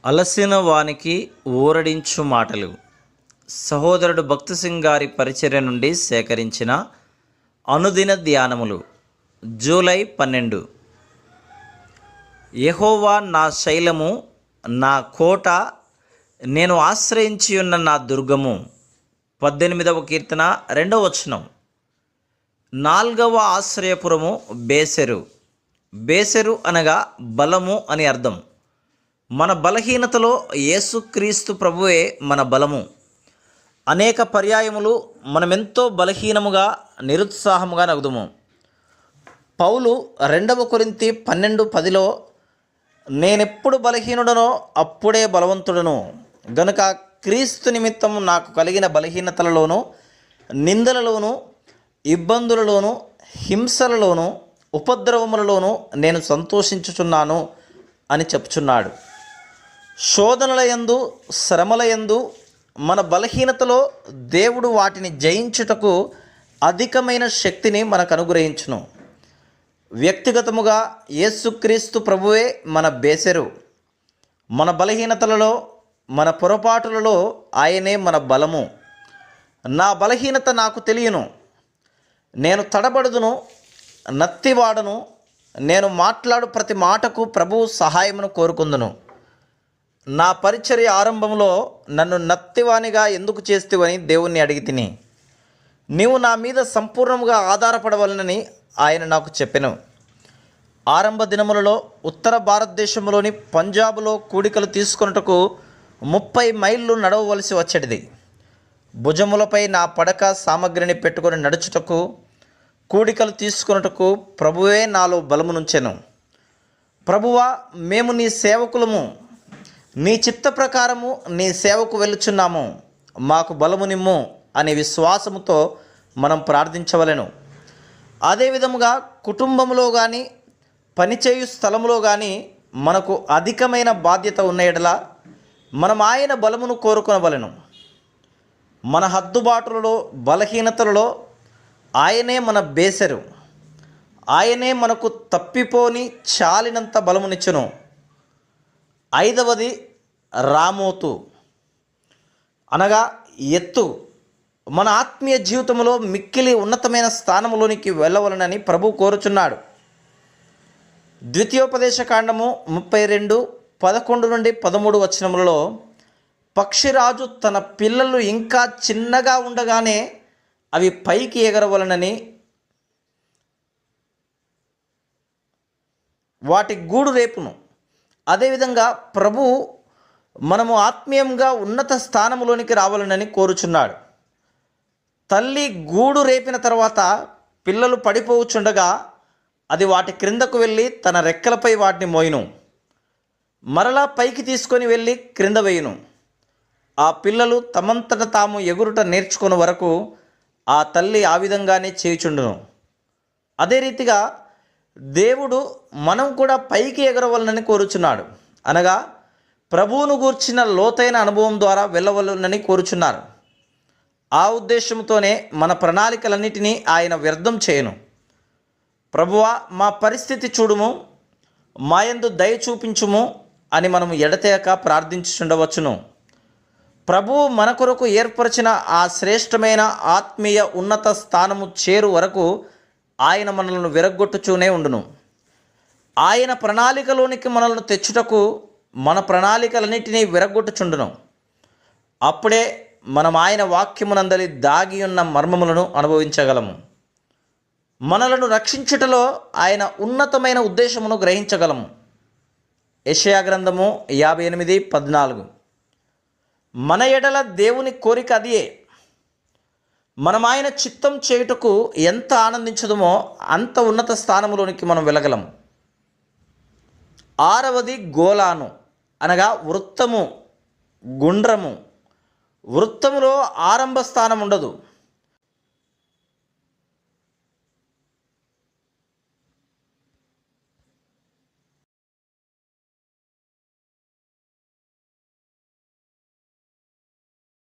అలసిన వానికి ఊరడించు మాటలు. సహోదరుడు భక్తి సింగ్ గారి పరిచర్య నుండి సేకరించిన అనుదిన ధ్యానములు. జూలై 12. యెహోవా నా శైలము, నా కోట, నేను ఆశ్రయించి ఉన్న నా దుర్గము. 18వ కీర్తన 2వ వచనం. 4వ ఆశ్రయపురము బేసెరు. బేసెరు అనగా బలము అని అర్థం. మన బలహీనతలో యేసుక్రీస్తు ప్రభువే మన బలము. అనేక పర్యాయములు మనమెంతో బలహీనముగా, నిరుత్సాహముగా నగుదుము. పౌలు 2వ కొరింథీ 12:10లో నేనెప్పుడు బలహీనుడనో అప్పుడే బలవంతుడను, గనుక క్రీస్తు నిమిత్తము నాకు కలిగిన బలహీనతలలోనూ, నిందలలోనూ, ఇబ్బందులలోనూ, హింసలలోనూ, ఉపద్రవములలోనూ నేను సంతోషించుచున్నాను అని చెప్పుచున్నాడు. శోధనలయందు, శ్రమలయందు, మన బలహీనతలో దేవుడు వాటిని జయించుటకు అధికమైన శక్తిని మనకు అనుగ్రహించును. వ్యక్తిగతముగా యేసుక్రీస్తు ప్రభువే మన బేసెరు. మన బలహీనతలలో, మన పొరపాటులలో ఆయనే మన బలము. నా బలహీనత నాకు తెలియను, నేను తడబడుదును, నత్తివాడను, నేను మాట్లాడు ప్రతి మాటకు ప్రభువు సహాయమును కోరుకుందును. నా పరిచర్య ఆరంభంలో నన్ను నత్తివానిగా ఎందుకు చేస్తేవని దేవుణ్ణి అడిగి తిని, నీవు నా మీద సంపూర్ణంగా ఆధారపడవలనని ఆయన నాకు చెప్పెను. ఆరంభ దినములలో ఉత్తర భారతదేశంలోని పంజాబులో కూడికలు తీసుకొనుటకు 30 మైళ్ళు నడవవలసి వచ్చేటిది. భుజములపై నా పడక సామగ్రిని పెట్టుకొని నడుచుటకు, కూడికలు తీసుకొనుటకు ప్రభువే నాలో బలమునుంచెను. ప్రభువా, మేము నీ సేవకులము, నీ చిత్త ప్రకారము నీ సేవకు వెళ్ళుచున్నాము, మాకు బలము నిమ్ము అనే విశ్వాసముతో మనం ప్రార్థించవలెను. అదేవిధముగా కుటుంబంలో కానీ, పనిచేయు స్థలములో కానీ మనకు అధికమైన బాధ్యత ఉన్న యెడల మనం ఆయన బలమును కోరుకొనవలెను. మన హద్దుబాటులలో, బలహీనతలలో ఆయనే మన బేసెరు. ఆయనే మనకు తప్పిపోని చాలినంత బలమునిచ్చును. 5వది రామోతు అనగా ఎత్తు. మన ఆత్మీయ జీవితంలో మిక్కిలి ఉన్నతమైన స్థానంలోనికి వెళ్ళవలనని ప్రభు కోరుచున్నాడు. ద్వితీయోపదేశకాండము 32:11-13 వచనములలో పక్షిరాజు తన పిల్లలు ఇంకా చిన్నగా ఉండగానే అవి పైకి ఎగరవలనని వాటి గూడు రేపును. అదేవిధంగా ప్రభు మనము ఆత్మీయంగా ఉన్నత స్థానములోనికి రావాలనని కోరుచున్నాడు. తల్లి గూడు రేపిన తర్వాత పిల్లలు పడిపోవచ్చుండగా అది వాటి క్రిందకు వెళ్ళి తన రెక్కలపై వాటిని మోయును, మరలా పైకి తీసుకొని వెళ్ళి క్రింద వేయును. ఆ పిల్లలు తమంతట తాము ఎగురుట నేర్చుకునే వరకు ఆ తల్లి ఆ విధంగానే చేయుచుండును. అదే రీతిగా దేవుడు మనం కూడా పైకి ఎగరవలనని కోరుచున్నాడు. అనగా ప్రభువును గూర్చిన లోతైన అనుభవం ద్వారా వెళ్ళవలనని కోరుచున్నారు. ఆ ఉద్దేశంతోనే మన ప్రణాళికలన్నిటినీ ఆయన వ్యర్థం చేయను. ప్రభువా, మా పరిస్థితి చూడుము, మాయందు దయ చూపించుము అని మనము ఎడతెగక ప్రార్థించుచుండవచ్చును. ప్రభువు మన కొరకు ఏర్పరిచిన ఆ శ్రేష్టమైన ఆత్మీయ ఉన్నత స్థానము చేరు వరకు ఆయన మనలను విరగ్గొట్టుచూనే ఉండును. ఆయన ప్రణాళికలోనికి మనల్ని తెచ్చుటకు మన ప్రణాళికలన్నిటినీ విరగ్గొట్టుచుండును. అప్పుడే మనం ఆయన వాక్యమునందలి దాగి ఉన్న మర్మములను అనుభవించగలము. మనలను రక్షించుటలో ఆయన ఉన్నతమైన ఉద్దేశమును గ్రహించగలము. యెషయా గ్రంథము 58:14. మన ఎడల దేవుని కోరిక అదియే. మనం ఆయన చిత్తం చేయుటకు ఎంత ఆనందించదుమో అంత ఉన్నత స్థానములోనికి మనం వెళ్ళగలము. 6వది గోలాను అనగా వృత్తము, గుండ్రము. వృత్తములో ఆరంభ స్థానం ఉండదు.